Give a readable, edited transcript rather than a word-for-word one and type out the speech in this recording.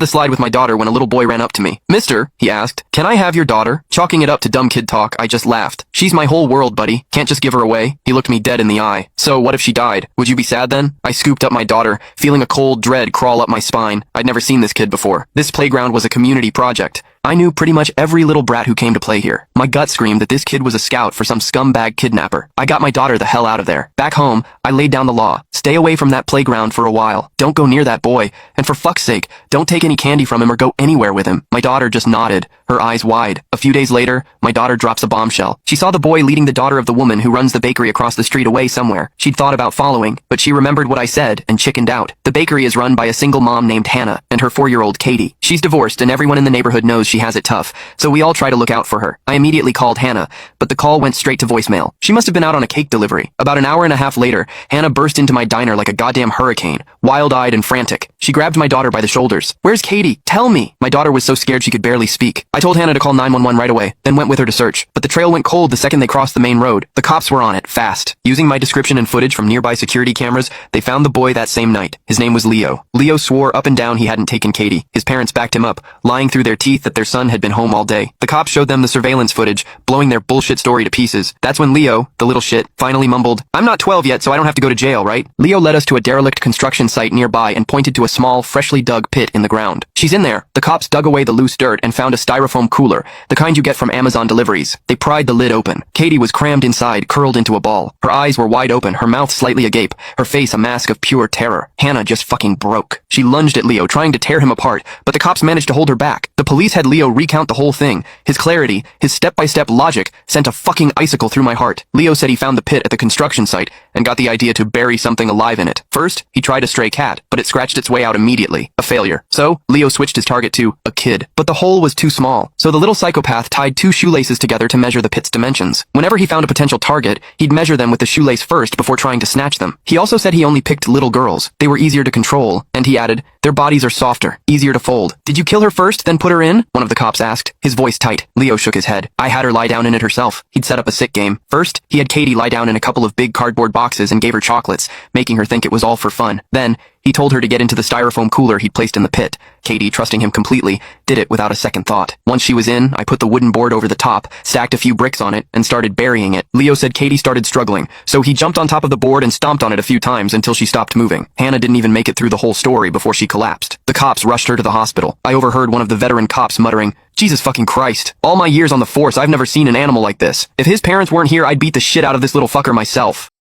the slide with my daughter when a little boy ran up to me. "Mister," he asked, "can I have your daughter?" Chalking it up to dumb kid talk, I just laughed. "She's my whole world, buddy. Can't just give her away." He looked me dead in the eye. "So, what if she died? Would you be sad then?" I scooped up my daughter, feeling a cold dread crawl up my spine. I'd never seen this kid before. This playground was a community project. I knew pretty much every little brat who came to play here. My gut screamed that this kid was a scout for some scumbag kidnapper. I got my daughter the hell out of there. Back home, I laid down the law. Stay away from that playground for a while. Don't go near that boy. And for fuck's sake, don't take any candy from him or go anywhere with him. My daughter just nodded, her eyes wide. A few days later, my daughter drops a bombshell. She saw the boy leading the daughter of the woman who runs the bakery across the street away somewhere. She'd thought about following, but she remembered what I said and chickened out. The bakery is run by a single mom named Hannah and her 4-year-old Katie. She's divorced and everyone in the neighborhood knows she has it tough, so we all try to look out for her. I immediately called Hannah, but the call went straight to voicemail. She must have been out on a cake delivery. About an hour and a half later, Hannah burst into my diner like a goddamn hurricane, wild-eyed and frantic. She grabbed my daughter by the shoulders. "Where's Katie? Tell me!" My daughter was so scared she could barely speak. I told Hannah to call 911 right away, then went with her to search. But the trail went cold the second they crossed the main road. The cops were on it, fast. Using my description and footage from nearby security cameras, they found the boy that same night. His name was Leo. Leo swore up and down he hadn't taken Katie. His parents backed him up, lying through their teeth that their son had been home all day. The cops showed them the surveillance footage, blowing their bullshit story to pieces. That's when Leo, the little shit, finally mumbled, "I'm not 12 yet, so I don't have to go to jail, right?" Leo led us to a derelict construction site nearby and pointed to a small, freshly dug pit in the ground. "She's in there." The cops dug away the loose dirt and found a styrofoam cooler, the kind you get from Amazon deliveries. They pried the lid open. Katie was crammed inside, curled into a ball. Her eyes were wide open, her mouth slightly agape, her face a mask of pure terror. Hannah just fucking broke. She lunged at Leo, trying to tear him apart, but the cops managed to hold her back. The police had Leo recount the whole thing. His clarity, his step-by-step logic, sent a fucking icicle through my heart. Leo said he found the pit at the construction site and got the idea to bury something alive in it. First, he tried a stray cat, but it scratched its way out immediately. A failure. So, Leo switched his target to a kid. But the hole was too small, so the little psychopath tied 2 shoelaces together to measure the pit's dimensions. Whenever he found a potential target, he'd measure them with the shoelace first before trying to snatch them. He also said he only picked little girls. They were easier to control, and he added, "Their bodies are softer, easier to fold." "Did you kill her first, then put her in?" one of the cops asked, his voice tight. Leo shook his head. "I had her lie down in it herself." He'd set up a sick game. First, he had Katie lie down in a couple of big cardboard boxes and gave her chocolates, making her think it was all for fun. Then, he told her to get into the styrofoam cooler he'd placed in the pit. Katie, trusting him completely, did it without a second thought. Once she was in, I put the wooden board over the top, stacked a few bricks on it, and started burying it. Leo said Katie started struggling, so he jumped on top of the board and stomped on it a few times until she stopped moving. Hannah didn't even make it through the whole story before she collapsed. The cops rushed her to the hospital. I overheard one of the veteran cops muttering, "Jesus fucking Christ. All my years on the force, I've never seen an animal like this. If his parents weren't here, I'd beat the shit out of this little fucker myself."